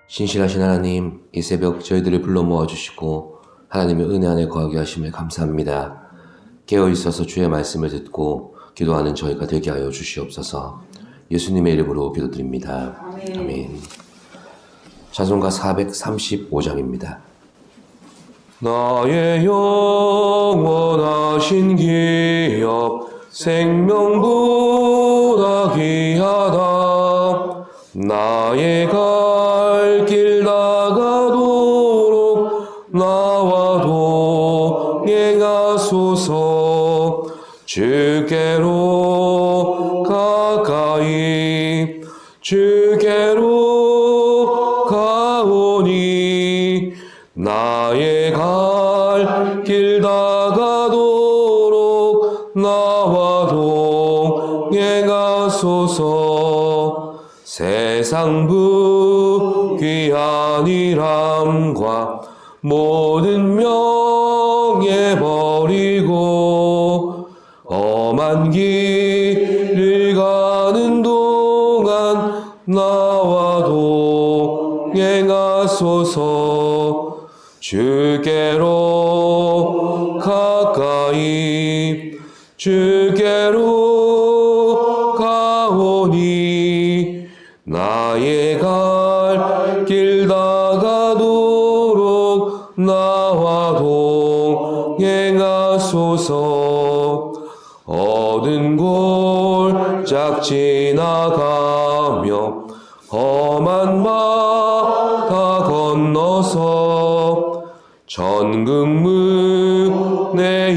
신실하신 하나님, 이 새벽 저희들을 불러 모아주시고 하나님의 은혜 안에 거하게 하심에 감사합니다. 깨어있어서 주의 말씀을 듣고 기도하는 저희가 되게 하여 주시옵소서. 예수님의 이름으로 기도드립니다. 아멘. 찬송가 435장입니다. 나의 영원하신 기업 생명보다 귀하다. 나의 갈 길 나가도록 나와 동행하소서. 주께로 가까이 주께로 가오니 나의 갈 길 나가도록 나와 동행하소서. 세상 부귀한 일함과 모든 명예 버리고 험한 길을 가는 동안 나와 동행하소서. 주께로 가까이 주께로 가오니 나의 갈 길 나가도록 나와 동행하소서. 어두운 골짝 지나가며 험한 바다 건너서 천국문에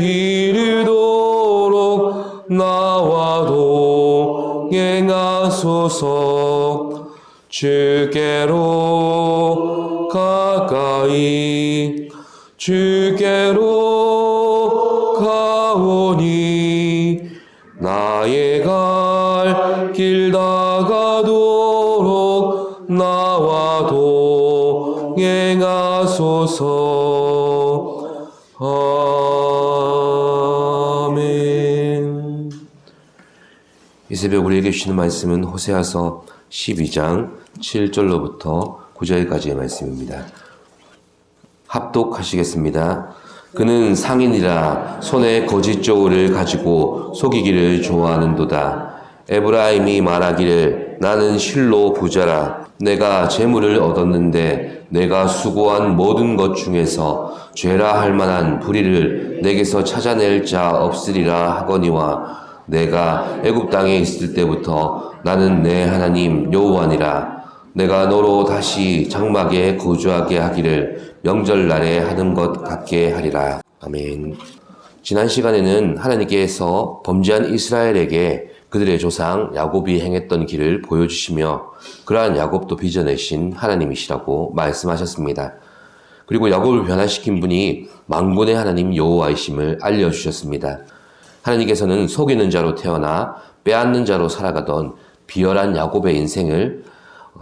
이르도록 나와 동행하소서. 주께로 가까이 주께로 가오니 나의 갈 길 나가도록 나와 동행하소서. 아멘. 이 새벽 우리에게 주시는 말씀은 호세아서 12장 7절로부터 9절까지의 말씀입니다. 합독하시겠습니다. 그는 상인이라 손에 거짓 저울을 가지고 속이기를 좋아하는도다. 에브라임이 말하기를 나는 실로 부자라. 내가 재물을 얻었는데 내가 수고한 모든 것 중에서 죄라 할 만한 불의를 내게서 찾아낼 자 없으리라 하거니와 내가 애굽 땅에 있을 때부터 나는 내 하나님 여호와니라. 내가 너로 다시 장막에 거주하게 하기를 명절날에 하는 것 같게 하리라. 아멘. 지난 시간에는 하나님께서 범죄한 이스라엘에게 그들의 조상 야곱이 행했던 길을 보여주시며 그러한 야곱도 빚어내신 하나님이시라고 말씀하셨습니다. 그리고 야곱을 변화시킨 분이 만군의 하나님 여호와이심을 알려주셨습니다. 하나님께서는 속이는 자로 태어나 빼앗는 자로 살아가던 비열한 야곱의 인생을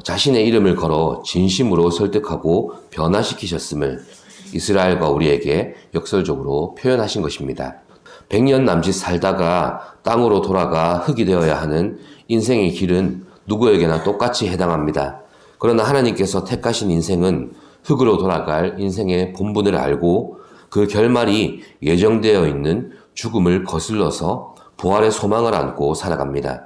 자신의 이름을 걸어 진심으로 설득하고 변화시키셨음을 이스라엘과 우리에게 역설적으로 표현하신 것입니다. 100년 남짓 살다가 땅으로 돌아가 흙이 되어야 하는 인생의 길은 누구에게나 똑같이 해당합니다. 그러나 하나님께서 택하신 인생은 흙으로 돌아갈 인생의 본분을 알고 그 결말이 예정되어 있는 죽음을 거슬러서 부활의 소망을 안고 살아갑니다.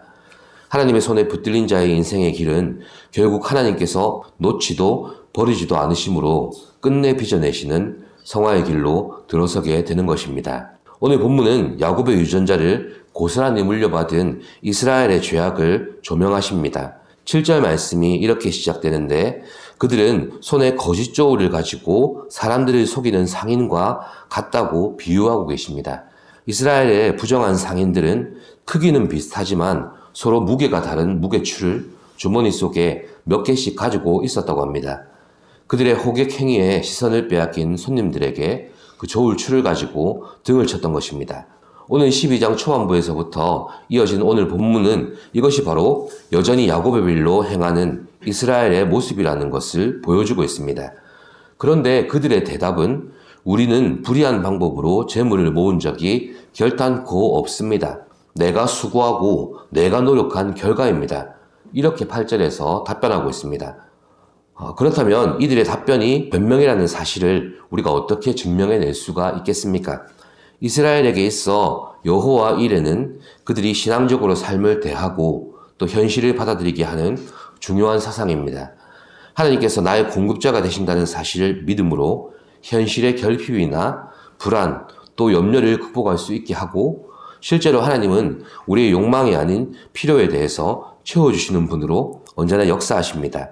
하나님의 손에 붙들린 자의 인생의 길은 결국 하나님께서 놓지도 버리지도 않으심으로 끝내 빚어내시는 성화의 길로 들어서게 되는 것입니다. 오늘 본문은 야곱의 유전자를 고스란히 물려받은 이스라엘의 죄악을 조명하십니다. 7절 말씀이 이렇게 시작되는데 그들은 손에 거짓 저울을 가지고 사람들을 속이는 상인과 같다고 비유하고 계십니다. 이스라엘의 부정한 상인들은 크기는 비슷하지만 서로 무게가 다른 무게추를 주머니 속에 몇 개씩 가지고 있었다고 합니다. 그들의 호객 행위에 시선을 빼앗긴 손님들에게 그 저울추를 가지고 등을 쳤던 것입니다. 오늘 12장 초반부에서부터 이어진 오늘 본문은 이것이 바로 여전히 야곱의 빌로 행하는 이스라엘의 모습이라는 것을 보여주고 있습니다. 그런데 그들의 대답은 우리는 불의한 방법으로 재물을 모은 적이 결단코 없습니다. 내가 수고하고 내가 노력한 결과입니다. 이렇게 8절에서 답변하고 있습니다. 그렇다면 이들의 답변이 변명이라는 사실을 우리가 어떻게 증명해낼 수가 있겠습니까? 이스라엘에게 있어 여호와 이레는 그들이 신앙적으로 삶을 대하고 또 현실을 받아들이게 하는 중요한 사상입니다. 하나님께서 나의 공급자가 되신다는 사실을 믿음으로 현실의 결핍이나 불안 또 염려를 극복할 수 있게 하고 실제로 하나님은 우리의 욕망이 아닌 필요에 대해서 채워주시는 분으로 언제나 역사하십니다.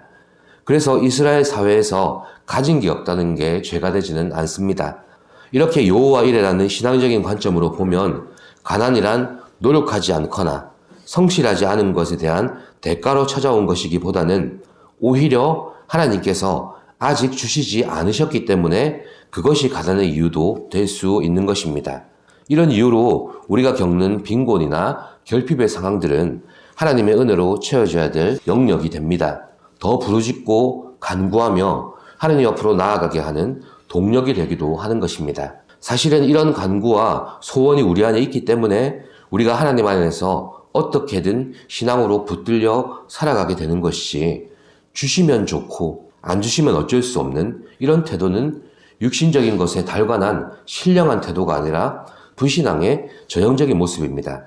그래서 이스라엘 사회에서 가진 게 없다는 게 죄가 되지는 않습니다. 이렇게 여호와 이레라는 신앙적인 관점으로 보면 가난이란 노력하지 않거나 성실하지 않은 것에 대한 대가로 찾아온 것이기보다는 오히려 하나님께서 아직 주시지 않으셨기 때문에 그것이 가난의 이유도 될 수 있는 것입니다. 이런 이유로 우리가 겪는 빈곤이나 결핍의 상황들은 하나님의 은혜로 채워져야 될 영역이 됩니다. 더 부르짖고 간구하며 하나님 앞으로 나아가게 하는 동력이 되기도 하는 것입니다. 사실은 이런 간구와 소원이 우리 안에 있기 때문에 우리가 하나님 안에서 어떻게든 신앙으로 붙들려 살아가게 되는 것이 주시면 좋고 안 주시면 어쩔 수 없는 이런 태도는 육신적인 것에 달관한 신령한 태도가 아니라 불신앙의 전형적인 모습입니다.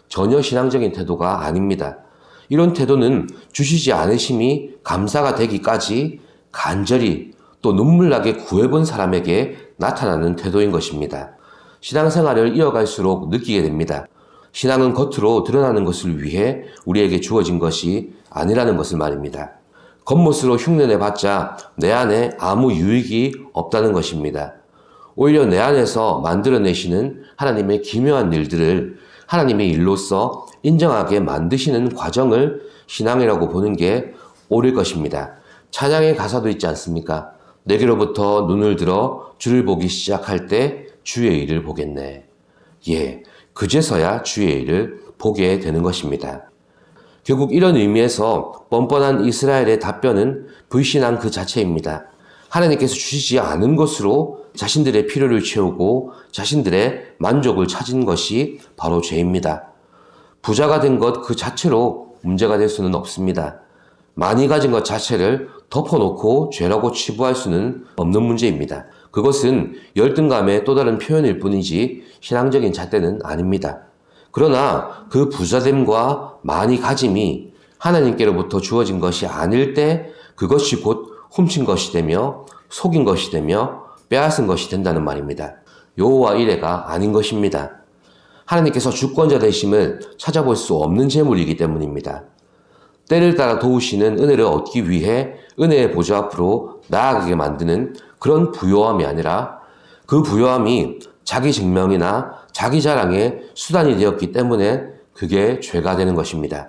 전혀 신앙적인 태도가 아닙니다. 이런 태도는 주시지 않으심이 감사가 되기까지 간절히 또 눈물나게 구해본 사람에게 나타나는 태도인 것입니다. 신앙생활을 이어갈수록 느끼게 됩니다. 신앙은 겉으로 드러나는 것을 위해 우리에게 주어진 것이 아니라는 것을 말입니다. 겉모습으로 흉내내봤자 내 안에 아무 유익이 없다는 것입니다. 오히려 내 안에서 만들어내시는 하나님의 기묘한 일들을 하나님의 일로서 인정하게 만드시는 과정을 신앙이라고 보는 게 옳을 것입니다. 찬양의 가사도 있지 않습니까? 내게로부터 눈을 들어 주를 보기 시작할 때 주의 일을 보겠네. 그제서야 주의 일을 보게 되는 것입니다. 결국 이런 의미에서 뻔뻔한 이스라엘의 답변은 불신앙 그 자체입니다. 하나님께서 주시지 않은 것으로 자신들의 필요를 채우고 자신들의 만족을 찾은 것이 바로 죄입니다. 부자가 된 것 그 자체로 문제가 될 수는 없습니다. 많이 가진 것 자체를 덮어놓고 죄라고 치부할 수는 없는 문제입니다. 그것은 열등감의 또 다른 표현일 뿐이지 신앙적인 잣대는 아닙니다. 그러나 그 부자됨과 많이 가짐이 하나님께로부터 주어진 것이 아닐 때 그것이 곧 훔친 것이 되며 속인 것이 되며 빼앗은 것이 된다는 말입니다. 여호와 이레가 아닌 것입니다. 하나님께서 주권자 되심을 찾아볼 수 없는 재물이기 때문입니다. 때를 따라 도우시는 은혜를 얻기 위해 은혜의 보좌 앞으로 나아가게 만드는 그런 부요함이 아니라 그 부요함이 자기 증명이나 자기 자랑의 수단이 되었기 때문에 그게 죄가 되는 것입니다.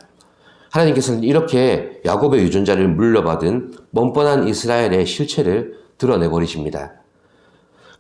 하나님께서는 이렇게 야곱의 유전자를 물려받은 뻔뻔한 이스라엘의 실체를 드러내버리십니다.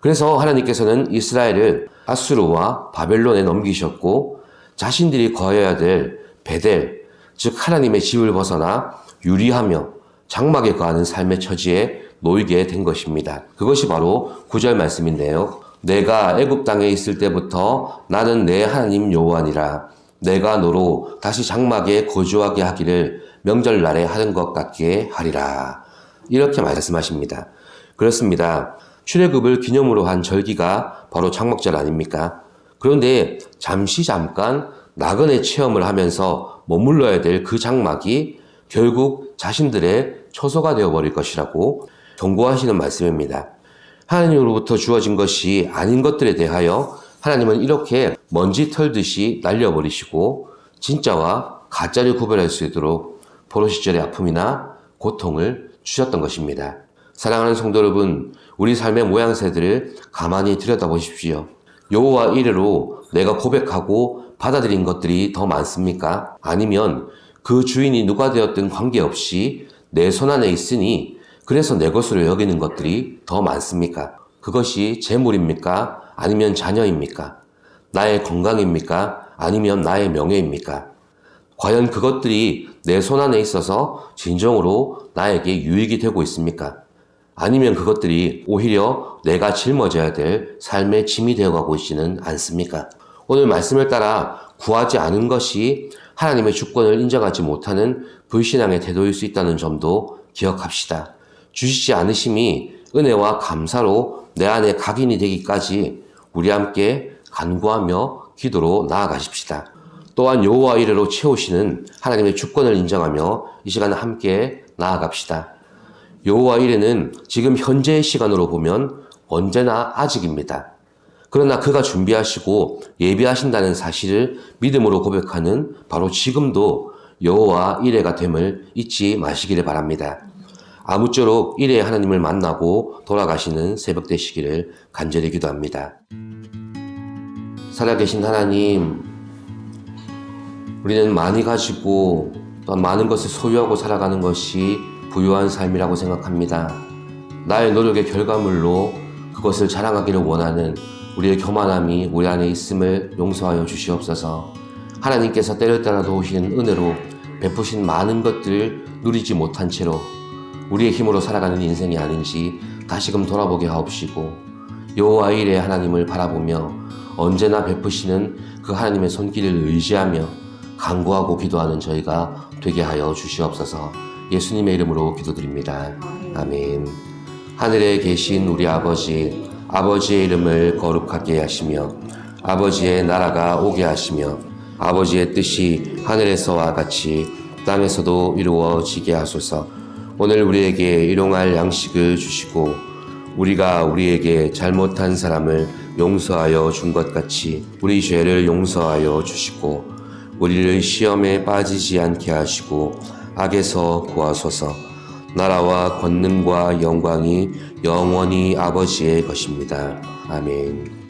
그래서 하나님께서는 이스라엘을 아수르와 바벨론에 넘기셨고 자신들이 거해야 될 베델, 즉 하나님의 집을 벗어나 유리하며 장막에 거하는 삶의 처지에 놓이게 된 것입니다. 그것이 바로 9절 말씀인데요. 내가 애굽 땅에 있을 때부터 나는 내 하나님 여호와니라. 내가 너로 다시 장막에 거주하게 하기를 명절날에 하는 것 같게 하리라. 이렇게 말씀하십니다. 그렇습니다. 출애굽을 기념으로 한 절기가 바로 장막절 아닙니까? 그런데 잠깐 나그네 체험을 하면서 머물러야 될 그 장막이 결국 자신들의 처소가 되어버릴 것이라고 경고하시는 말씀입니다. 하나님으로부터 주어진 것이 아닌 것들에 대하여 하나님은 이렇게 먼지 털듯이 날려버리시고 진짜와 가짜를 구별할 수 있도록 포로 시절의 아픔이나 고통을 주셨던 것입니다. 사랑하는 성도 여러분, 우리 삶의 모양새들을 가만히 들여다보십시오. 여호와 이레로 내가 고백하고 받아들인 것들이 더 많습니까? 아니면 그 주인이 누가 되었든 관계없이 내 손안에 있으니 그래서 내 것으로 여기는 것들이 더 많습니까? 그것이 재물입니까? 아니면 자녀입니까? 나의 건강입니까? 아니면 나의 명예입니까? 과연 그것들이 내 손안에 있어서 진정으로 나에게 유익이 되고 있습니까? 아니면 그것들이 오히려 내가 짊어져야 될 삶의 짐이 되어가고 있지는 않습니까? 오늘 말씀을 따라 구하지 않은 것이 하나님의 주권을 인정하지 못하는 불신앙의 태도일 수 있다는 점도 기억합시다. 주시지 않으심이 은혜와 감사로 내 안에 각인이 되기까지 우리 함께 간구하며 기도로 나아가십시다. 또한 여호와 이레로 채우시는 하나님의 주권을 인정하며 이 시간에 함께 나아갑시다. 여호와 이레는 지금 현재의 시간으로 보면 언제나 아직입니다. 그러나 그가 준비하시고 예비하신다는 사실을 믿음으로 고백하는 바로 지금도 여호와 이레가 됨을 잊지 마시기를 바랍니다. 아무쪼록 이레의 하나님을 만나고 돌아가시는 새벽 되시기를 간절히 기도합니다. 살아계신 하나님, 우리는 많이 가지고 또한 많은 것을 소유하고 살아가는 것이 부유한 삶이라고 생각합니다. 나의 노력의 결과물로 그것을 자랑하기를 원하는 우리의 교만함이 우리 안에 있음을 용서하여 주시옵소서. 하나님께서 때를 따라 도우시는 은혜로 베푸신 많은 것들을 누리지 못한 채로 우리의 힘으로 살아가는 인생이 아닌지 다시금 돌아보게 하옵시고, 여호와 이레의 하나님을 바라보며 언제나 베푸시는 그 하나님의 손길을 의지하며 간구하고 기도하는 저희가 되게 하여 주시옵소서. 예수님의 이름으로 기도드립니다. 아멘. 하늘에 계신 우리 아버지, 아버지의 이름을 거룩하게 하시며 아버지의 나라가 오게 하시며 아버지의 뜻이 하늘에서와 같이 땅에서도 이루어지게 하소서. 오늘 우리에게 일용할 양식을 주시고 우리가 우리에게 잘못한 사람을 용서하여 준 것 같이 우리 죄를 용서하여 주시고 우리를 시험에 빠지지 않게 하시고 악에서 구하소서. 나라와 권능과 영광이 영원히 아버지의 것입니다. 아멘.